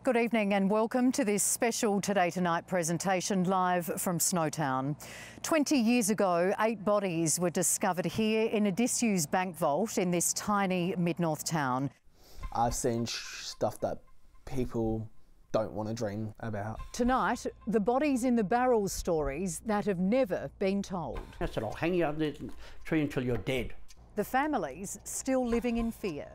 Good evening and welcome to this special Today Tonight presentation live from Snowtown. 20 years ago, 8 bodies were discovered here in a disused bank vault in this tiny mid-north town. I've seen stuff that people don't want to dream about. Tonight, the bodies in the barrels stories that have never been told. I said, I'll hang you up the tree until you're dead. The families still living in fear.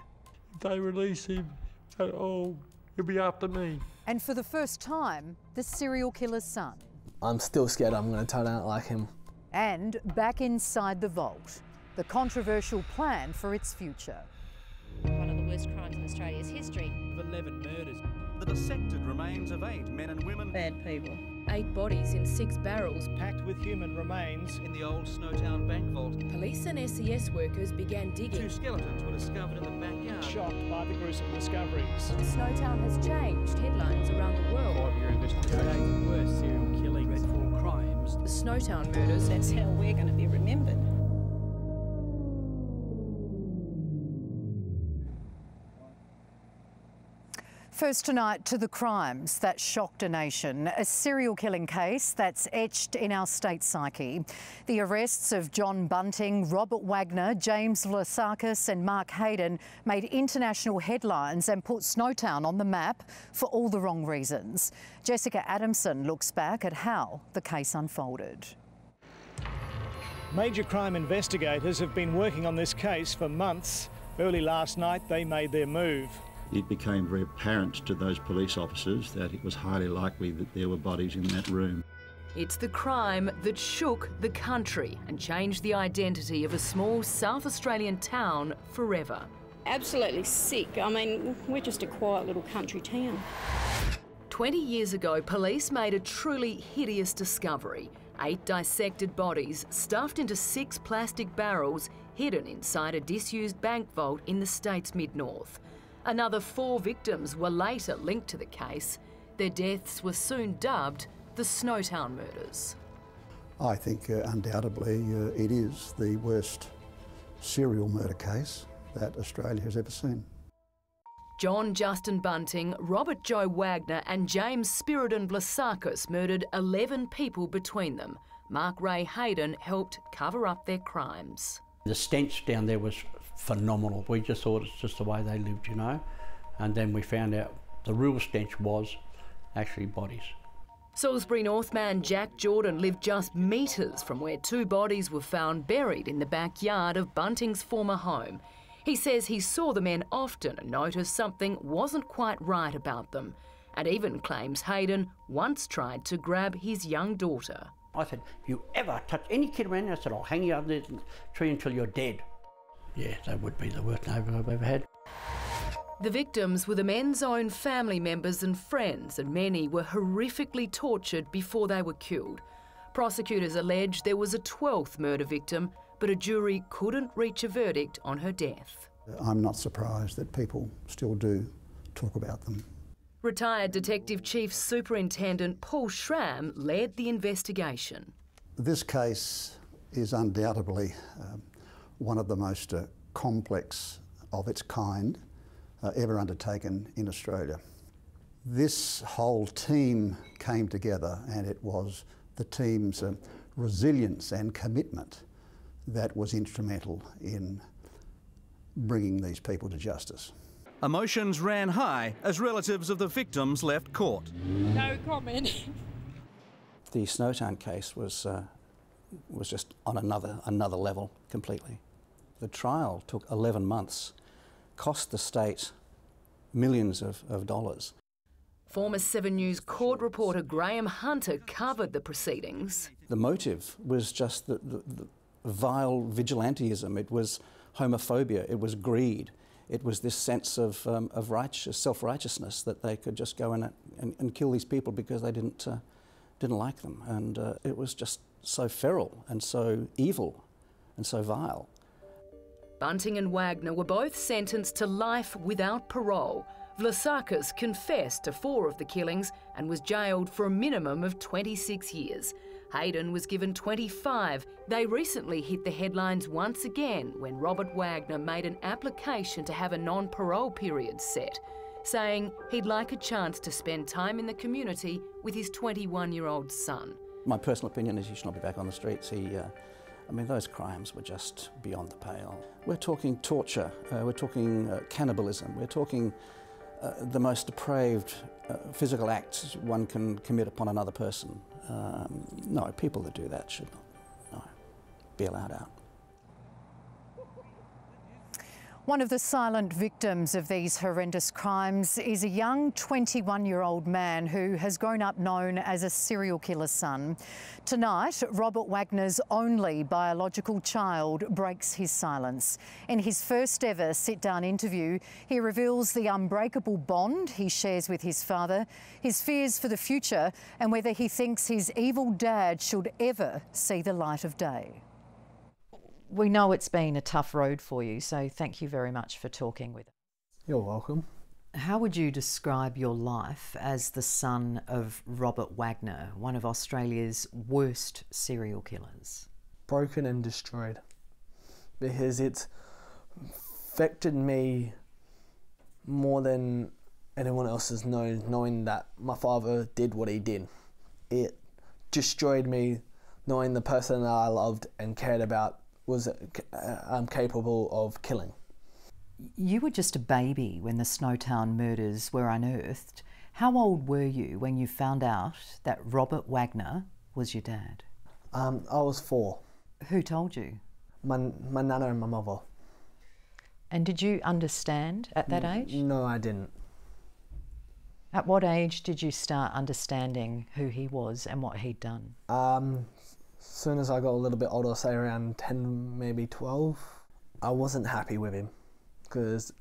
They release him and he'll be after me. And for the first time, the serial killer's son. I'm still scared I'm going to turn out like him. And back inside the vault, the controversial plan for its future. One of the worst crimes in Australia's history. 11 murders. The dissected remains of 8 men and women. Bad people. 8 bodies in 6 barrels. Packed with human remains in the old Snowtown bank vault. Police and SES workers began digging. 2 skeletons were discovered in the backyard. Shocked by the gruesome discoveries. Snowtown has changed headlines around the world. 5-year investigation. Worst serial killing, dreadful crimes. The Snowtown murders. That's how we're going to be remembered. First tonight to the crimes that shocked a nation, a serial killing case that's etched in our state psyche. The arrests of John Bunting, Robert Wagner, James Vlasakis and Mark Hayden made international headlines and put Snowtown on the map for all the wrong reasons. Jessica Adamson looks back at how the case unfolded. Major crime investigators have been working on this case for months. Early last night they made their move. It became very apparent to those police officers that it was highly likely that there were bodies in that room. It's the crime that shook the country and changed the identity of a small South Australian town forever. Absolutely sick. I mean, we're just a quiet little country town. 20 years ago, police made a truly hideous discovery. 8 dissected bodies stuffed into 6 plastic barrels hidden inside a disused bank vault in the state's mid-north. Another 4 victims were later linked to the case. Their deaths were soon dubbed the Snowtown murders. I think undoubtedly it is the worst serial murder case that Australia has ever seen. John Justin Bunting, Robert Joe Wagner and James Spiridon Vlasakis murdered 11 people between them. Mark Ray Hayden helped cover up their crimes. The stench down there was phenomenal. We just thought it's just the way they lived, you know. And then we found out the real stench was actually bodies. Salisbury North man Jack Jordan lived just metres from where 2 bodies were found buried in the backyard of Bunting's former home. He says he saw the men often and noticed something wasn't quite right about them, and even claims Hayden once tried to grab his young daughter. I said, if you ever touch any kid around here, I said, I'll hang you up the tree until you're dead. Yeah, that would be the worst neighbour I've ever had. The victims were the men's own family members and friends, and many were horrifically tortured before they were killed. Prosecutors allege there was a 12th murder victim, but a jury couldn't reach a verdict on her death. I'm not surprised that people still do talk about them. Retired Detective Chief Superintendent Paul Schramm led the investigation. This case is undoubtedly one of the most complex of its kind ever undertaken in Australia. This whole team came together, and it was the team's resilience and commitment that was instrumental in bringing these people to justice. Emotions ran high as relatives of the victims left court. No comment. The Snowtown case was just on another level completely. The trial took 11 months, cost the state millions of dollars. Former 7 News court reporter Graham Hunter covered the proceedings. The motive was just the vile vigilantism. It was homophobia, it was greed, it was this sense of self-righteousness that they could just go in and kill these people because they didn't like them. And it was just so feral and so evil and so vile. Bunting and Wagner were both sentenced to life without parole. Vlasakis confessed to 4 of the killings and was jailed for a minimum of 26 years. Hayden was given 25. They recently hit the headlines once again when Robert Wagner made an application to have a non-parole period set. saying he'd like a chance to spend time in the community with his 21-year-old son. My personal opinion is he should not be back on the streets. I mean, those crimes were just beyond the pale. We're talking torture, we're talking cannibalism, we're talking the most depraved physical acts one can commit upon another person. No, people that do that should not be allowed out. One of the silent victims of these horrendous crimes is a young 21-year-old man who has grown up known as a serial killer's son. Tonight, Robert Wagner's only biological child breaks his silence. In his first ever sit-down interview, he reveals the unbreakable bond he shares with his father, his fears for the future, and whether he thinks his evil dad should ever see the light of day. We know it's been a tough road for you, so thank you very much for talking with us. You're welcome. How would you describe your life as the son of Robert Wagner, one of Australia's worst serial killers? Broken and destroyed, because it's affected me more than anyone else has known, knowing that my father did what he did. It destroyed me knowing the person that I loved and cared about was capable of killing. You were just a baby when the Snowtown murders were unearthed. How old were you when you found out that Robert Wagner was your dad? I was 4. Who told you? My nana and my mother. And did you understand at that age? No, I didn't. At what age did you start understanding who he was and what he'd done? As soon as I got a little bit older, say around 10, maybe 12, I wasn't happy with him because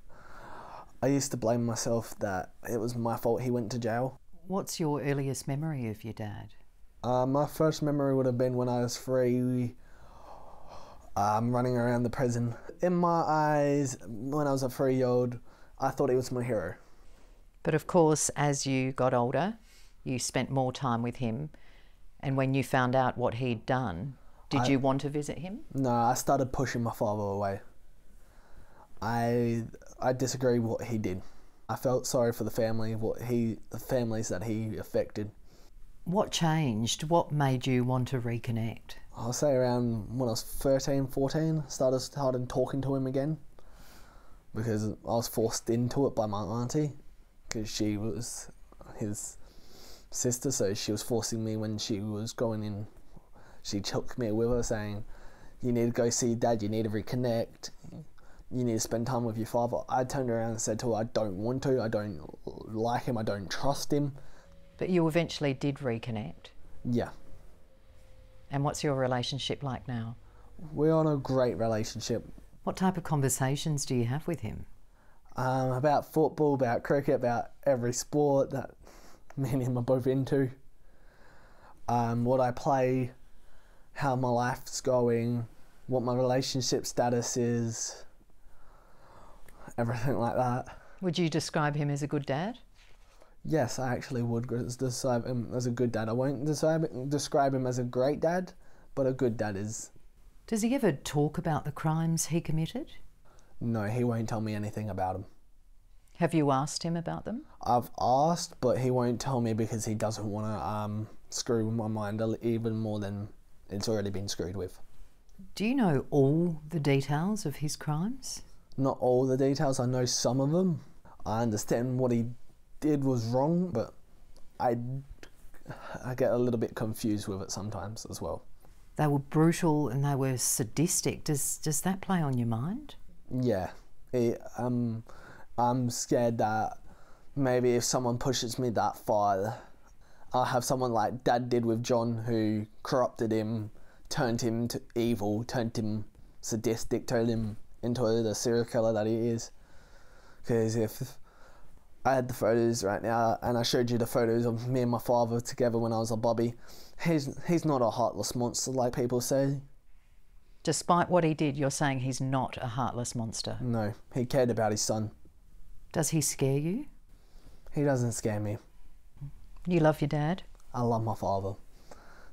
I used to blame myself that it was my fault he went to jail. What's your earliest memory of your dad? My first memory would have been when I was 3, running around the prison. In my eyes, when I was a 3-year-old, I thought he was my hero. But of course, as you got older, you spent more time with him. And when you found out what he'd done, did you want to visit him? No, I started pushing my father away. I disagree with what he did. I felt sorry for the family, the families that he affected. What changed? What made you want to reconnect? I'll say around when I was 13, 14, started talking to him again because I was forced into it by my auntie because she was his sister, so she was forcing me when she was going in. She took me with her saying, you need to go see Dad, you need to reconnect, you need to spend time with your father. I turned around and said to her, I don't want to, I don't like him, I don't trust him. But you eventually did reconnect? Yeah. And what's your relationship like now? We're on a great relationship. What type of conversations do you have with him? About football, about cricket, about every sport that me and him are both into. What I play, how my life's going, what my relationship status is, everything like that. Would you describe him as a good dad? Yes, I actually would describe him as a good dad. I won't describe him as a great dad, but a good dad is. Does he ever talk about the crimes he committed? No, he won't tell me anything about them. Have you asked him about them? I've asked, but he won't tell me because he doesn't want to screw with my mind even more than it's already been screwed with. Do you know all the details of his crimes? Not all the details, I know some of them. I understand what he did was wrong, but I get a little bit confused with it sometimes as well. They were brutal and they were sadistic. Does that play on your mind? Yeah. I'm scared that maybe if someone pushes me that far, I'll have someone like Dad did with John, who corrupted him, turned him to evil, turned him sadistic, turned him into the serial killer that he is. Because if I had the photos right now and I showed you the photos of me and my father together when I was a bubby, he's not a heartless monster like people say. Despite what he did, you're saying he's not a heartless monster? No, he cared about his son. Does he scare you? He doesn't scare me. You love your dad? I love my father.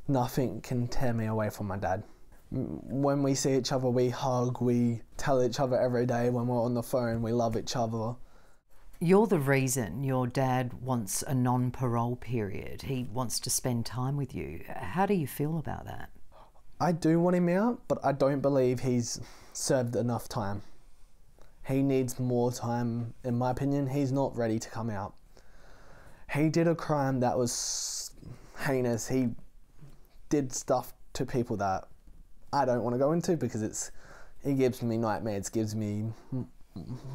Nothing can tear me away from my dad. When we see each other, we hug, we tell each other every day when we're on the phone, we love each other. You're the reason your dad wants a non-parole period. He wants to spend time with you. How do you feel about that? I do want him out, but I don't believe he's served enough time. He needs more time, in my opinion. He's not ready to come out. He did a crime that was heinous. He did stuff to people that I don't want to go into because it gives me nightmares, gives me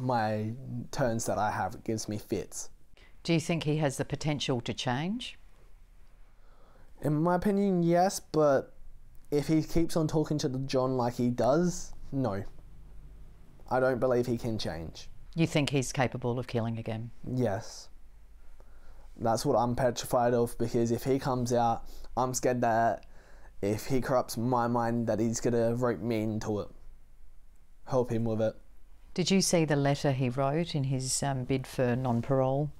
my turns that I have, it gives me fits. Do you think he has the potential to change? In my opinion, yes, but if he keeps on talking to John like he does, no. I don't believe he can change. You think he's capable of killing again? Yes. That's what I'm petrified of, because if he comes out, I'm scared that if he corrupts my mind, that he's going to rope me into it. Help him with it. Did you see the letter he wrote in his bid for non-parole?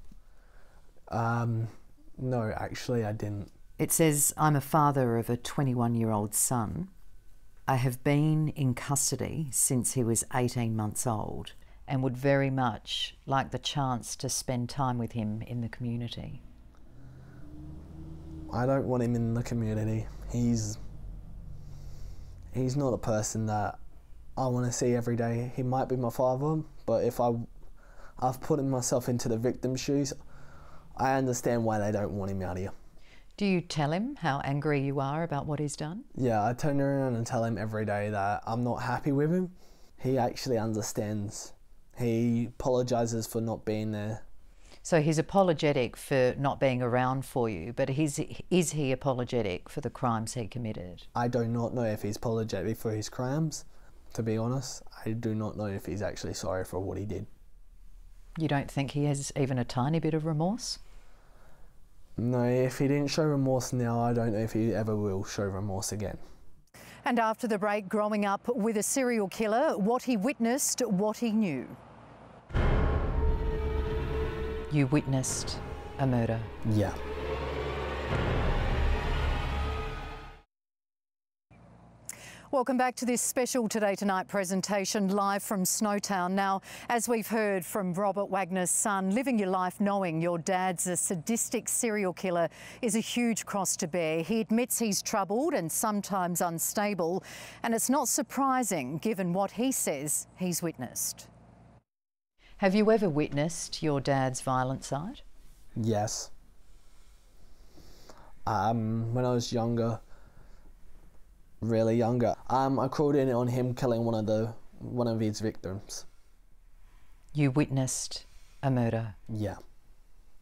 No, actually I didn't. It says, I'm a father of a 21-year-old son. I have been in custody since he was 18 months old and would very much like the chance to spend time with him in the community. I don't want him in the community. He's not a person that I want to see every day. He might be my father, but if I've put myself into the victim's shoes, I understand why they don't want him out here. Do you tell him how angry you are about what he's done? Yeah, I turn around and tell him every day that I'm not happy with him. He actually understands. He apologises for not being there. So he's apologetic for not being around for you, but is he apologetic for the crimes he committed? I do not know if he's apologetic for his crimes, to be honest. I do not know if he's actually sorry for what he did. You don't think he has even a tiny bit of remorse? No, if he didn't show remorse now, I don't know if he ever will show remorse again. And after the break, growing up with a serial killer, what he witnessed, what he knew. You witnessed a murder? Yeah. Welcome back to this special Today Tonight presentation live from Snowtown. Now, as we've heard from Robert Wagner's son, living your life knowing your dad's a sadistic serial killer is a huge cross to bear. He admits he's troubled and sometimes unstable, and it's not surprising given what he says he's witnessed. Have you ever witnessed your dad's violent side? Yes. When I was younger, really younger, I crawled in on him killing one of his victims. You witnessed a murder? Yeah.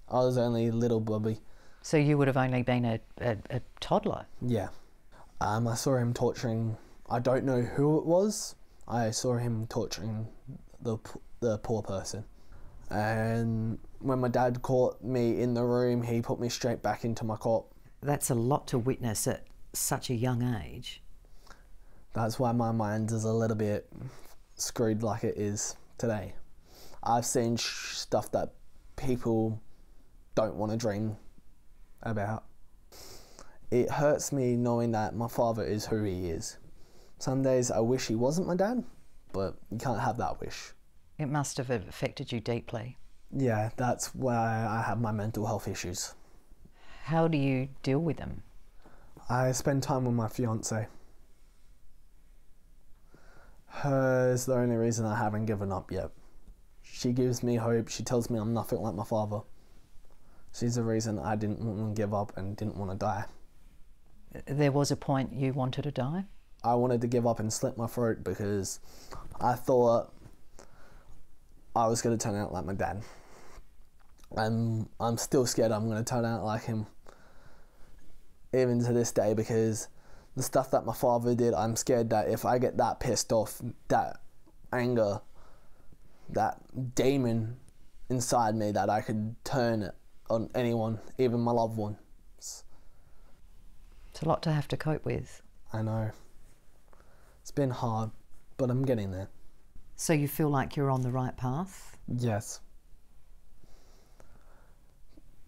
I was only little Bobby. So you would have only been a toddler? Yeah. I saw him torturing, I don't know who it was, I saw him torturing the poor person. And when my dad caught me in the room, he put me straight back into my cot. That's a lot to witness at such a young age. That's why my mind is a little bit screwed like it is today. I've seen stuff that people don't want to dream about. It hurts me knowing that my father is who he is. Some days I wish he wasn't my dad, but you can't have that wish. It must have affected you deeply. Yeah, that's why I have my mental health issues. How do you deal with them? I spend time with my fiancée. Her is the only reason I haven't given up yet. She gives me hope, she tells me I'm nothing like my father. She's the reason I didn't want to give up and didn't want to die. There was a point you wanted to die? I wanted to give up and slit my throat because I thought I was going to turn out like my dad. And I'm still scared I'm going to turn out like him, even to this day, because the stuff that my father did, I'm scared that if I get that pissed off, that anger, that demon inside me, that I could turn it on anyone, even my loved ones. It's a lot to have to cope with. I know. It's been hard, but I'm getting there. So you feel like you're on the right path? Yes.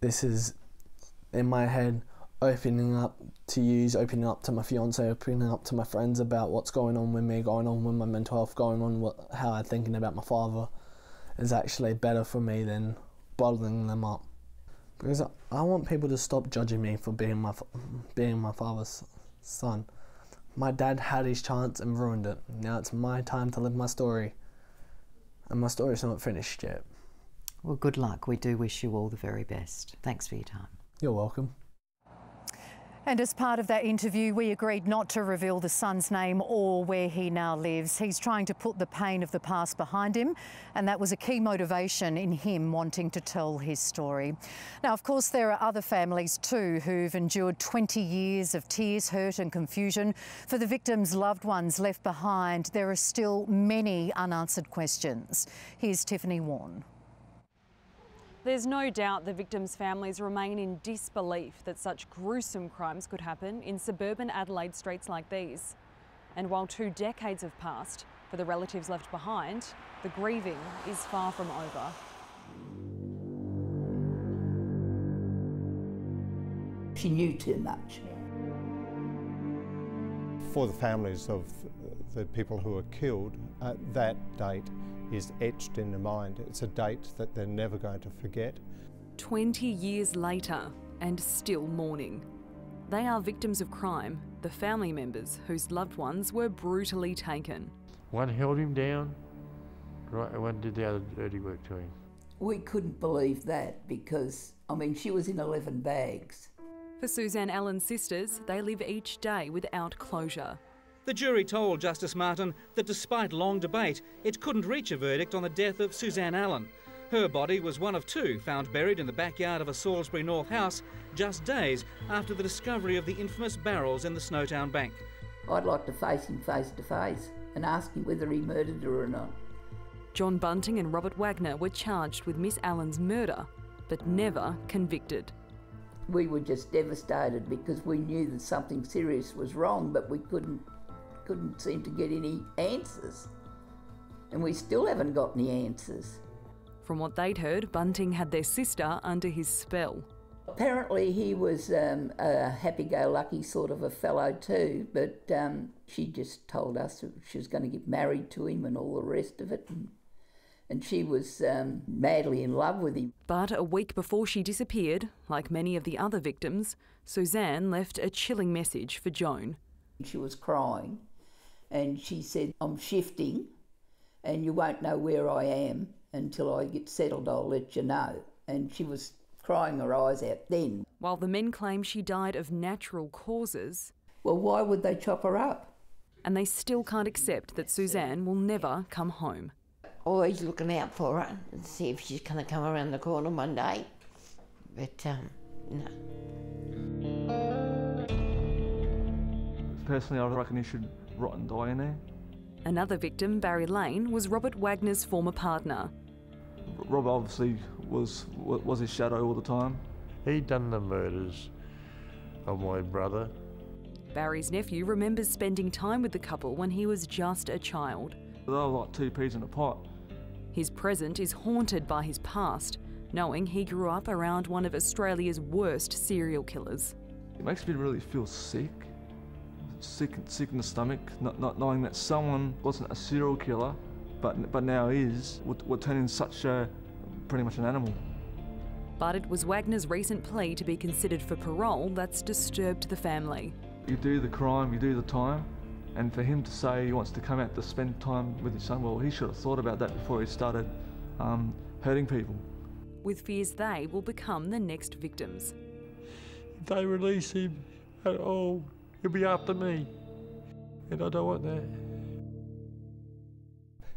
This is, in my head, opening up to you, opening up to my fiancé, opening up to my friends about what's going on with me, going on with my mental health, going on how I'm thinking about my father is actually better for me than bottling them up. Because I want people to stop judging me for being my father's son. My dad had his chance and ruined it. Now it's my time to live my story. And my story's not finished yet. Well, good luck. We do wish you all the very best. Thanks for your time. You're welcome. And as part of that interview, we agreed not to reveal the son's name or where he now lives. He's trying to put the pain of the past behind him, and that was a key motivation in him wanting to tell his story. Now, of course, there are other families too who've endured 20 years of tears, hurt and confusion. For the victims' loved ones left behind, there are still many unanswered questions. Here's Tiffany Warren. There's no doubt the victims' families remain in disbelief that such gruesome crimes could happen in suburban Adelaide streets like these. And while 2 decades have passed, for the relatives left behind, the grieving is far from over. She knew too much. For the families of the people who were killed, that date is etched in the mind. It's a date that they're never going to forget. 20 years later, and still mourning. They are victims of crime, the family members whose loved ones were brutally taken. One held him down, right, and one did the other dirty work to him. We couldn't believe that because, I mean, she was in 11 bags. For Suzanne Allen's sisters, they live each day without closure. The jury told Justice Martin that despite long debate, it couldn't reach a verdict on the death of Suzanne Allen. Her body was one of 2 found buried in the backyard of a Salisbury North house just days after the discovery of the infamous barrels in the Snowtown Bank. I'd like to face him face to face and ask him whether he murdered her or not. John Bunting and Robert Wagner were charged with Miss Allen's murder, but never convicted. We were just devastated because we knew that something serious was wrong, but we couldn't seem to get any answers. And we still haven't got any answers. From what they'd heard, Bunting had their sister under his spell. Apparently he was a happy-go-lucky sort of a fellow too, but she just told us that she was going to get married to him and all the rest of it. And she was madly in love with him. But a week before she disappeared, like many of the other victims, Suzanne left a chilling message for Joan. She was crying and she said, "I'm shifting and you won't know where I am. Until I get settled, I'll let you know." And she was crying her eyes out then. While the men claim she died of natural causes. Well, why would they chop her up? And they still can't accept that Suzanne will never come home. Always looking out for her and see if she's going to come around the corner one day. But, no. Personally, I reckon he should rot and die in there. Another victim, Barry Lane, was Robert Wagner's former partner. Rob obviously was his shadow all the time. He done the murders of my brother. Barry's nephew remembers spending time with the couple when he was just a child. They were like 2 peas in a pot. His present is haunted by his past, knowing he grew up around one of Australia's worst serial killers. It makes me really feel sick in the stomach, not knowing that someone wasn't a serial killer, but now is, would turn in such pretty much an animal. But it was Wagner's recent plea to be considered for parole that's disturbed the family. You do the crime, you do the time, and for him to say he wants to come out to spend time with his son, well, he should have thought about that before he started hurting people. With fears they will become the next victims. If they release him at all, he'll be after me, and I don't want that.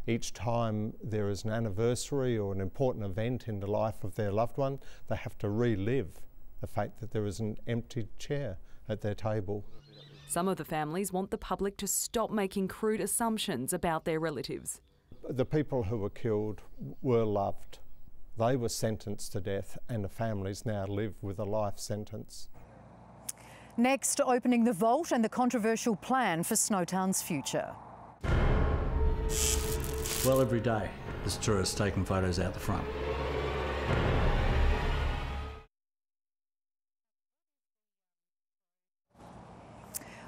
Each time there is an anniversary or an important event in the life of their loved one, they have to relive the fact that there is an empty chair at their table. Some of the families want the public to stop making crude assumptions about their relatives. The people who were killed were loved. They were sentenced to death, and the families now live with a life sentence. Next, opening the vault and the controversial plan for Snowtown's future. Well, every day there's tourists taking photos out the front.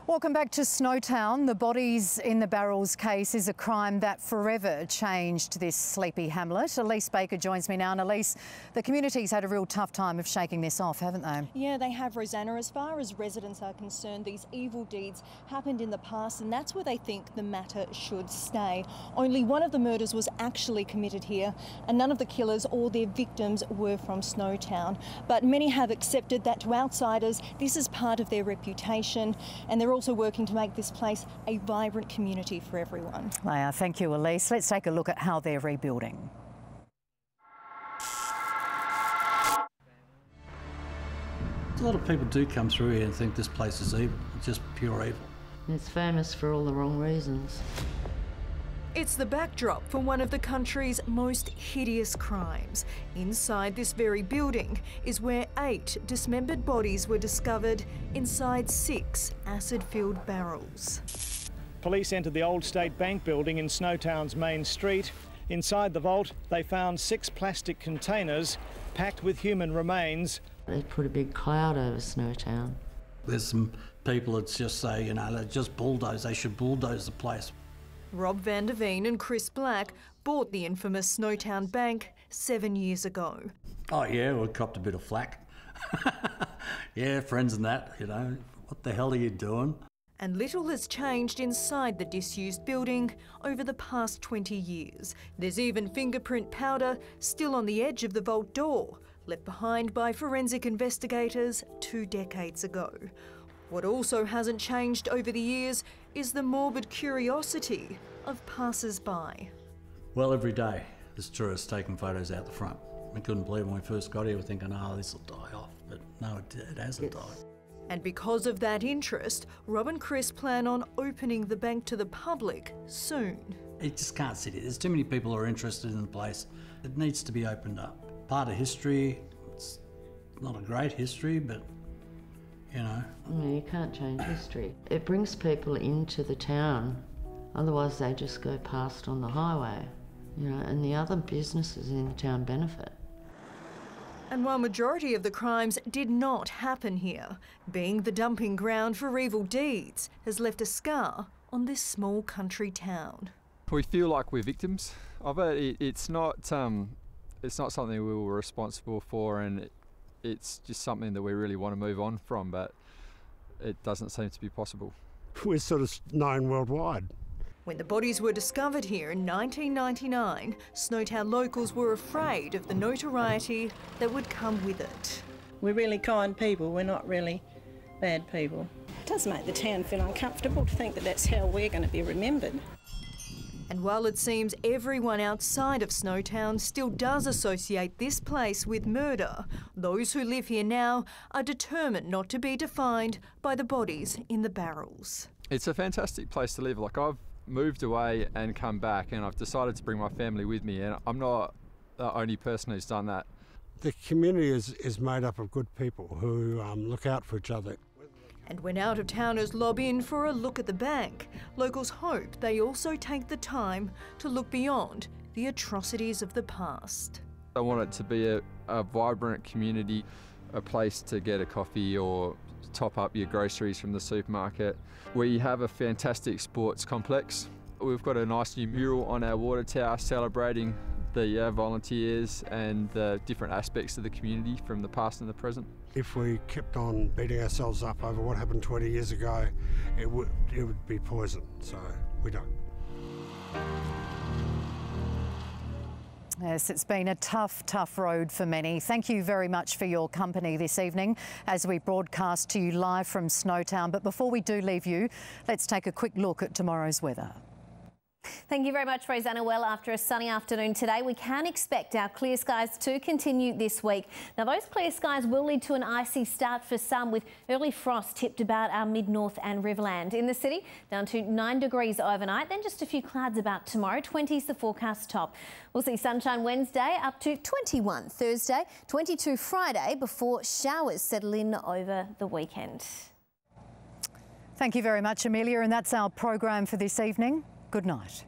Welcome back to Snowtown. The bodies in the barrels case is a crime that forever changed this sleepy hamlet. Elise Baker joins me now. And Elise, the community's had a real tough time of shaking this off, haven't they? Yeah, they have, Rosanna. As far as residents are concerned, these evil deeds happened in the past, and that's where they think the matter should stay. Only one of the murders was actually committed here, and none of the killers or their victims were from Snowtown. But many have accepted that to outsiders, this is part of their reputation, and they're also working to make this place a vibrant community for everyone. Thank you, Elise. Let's take a look at how they're rebuilding. A lot of people do come through here and think this place is evil. It's just pure evil. It's famous for all the wrong reasons. It's the backdrop for one of the country's most hideous crimes. Inside this very building is where 8 dismembered bodies were discovered inside 6 acid-filled barrels. Police entered the Old State Bank building in Snowtown's main street. Inside the vault, they found 6 plastic containers packed with human remains. They put a big cloud over Snowtown. There's some people that just say, you know, they just bulldoze. They should bulldoze the place. Rob van der Veen and Chris Black bought the infamous Snowtown Bank 7 years ago. Oh yeah, we copped a bit of flack. Yeah, friends and that, you know, what the hell are you doing? And little has changed inside the disused building over the past 20 years. There's even fingerprint powder still on the edge of the vault door, left behind by forensic investigators 2 decades ago. What also hasn't changed over the years is the morbid curiosity of passers-by. Well, every day there's tourists taking photos out the front. We couldn't believe when we first got here, we're thinking, oh, this will die off. But no, it hasn't died. And because of that interest, Rob and Chris plan on opening the bank to the public soon. You just can't sit here. There's too many people who are interested in the place. It needs to be opened up. Part of history, it's not a great history, but you know. No, you can't change history. It brings people into the town, otherwise they just go past on the highway, you know, and the other businesses in the town benefit. And while majority of the crimes did not happen here, being the dumping ground for evil deeds has left a scar on this small country town. We feel like we're victims of it. It's not something we were responsible for, and it's just something that we really want to move on from, but it doesn't seem to be possible. We're sort of known worldwide. When the bodies were discovered here in 1999, Snowtown locals were afraid of the notoriety that would come with it. We're really kind people, we're not really bad people. It does make the town feel uncomfortable to think that that's how we're going to be remembered. And while it seems everyone outside of Snowtown still does associate this place with murder, those who live here now are determined not to be defined by the bodies in the barrels. It's a fantastic place to live. Like, I've moved away and come back, and I've decided to bring my family with me, and I'm not the only person who's done that. The community is made up of good people who look out for each other. And when out-of-towners lob in for a look at the bank, locals hope they also take the time to look beyond the atrocities of the past. I want it to be a vibrant community, a place to get a coffee or top up your groceries from the supermarket. We have a fantastic sports complex. We've got a nice new mural on our water tower celebrating the volunteers and the different aspects of the community from the past and the present. If we kept on beating ourselves up over what happened 20 years ago, it would be poison, so we don't. Yes, it's been a tough road for many. Thank you very much for your company this evening as we broadcast to you live from Snowtown. But before we do leave you, let's take a quick look at tomorrow's weather. Thank you very much, Rosanna. Well, after a sunny afternoon today, we can expect our clear skies to continue this week. Now, those clear skies will lead to an icy start for some, with early frost tipped about our mid-north and Riverland. In the city, down to 9 degrees overnight, then just a few clouds about tomorrow. 20's the forecast top. We'll see sunshine Wednesday, up to 21 Thursday, 22 Friday, before showers settle in over the weekend. Thank you very much, Amelia, and that's our program for this evening. Good night.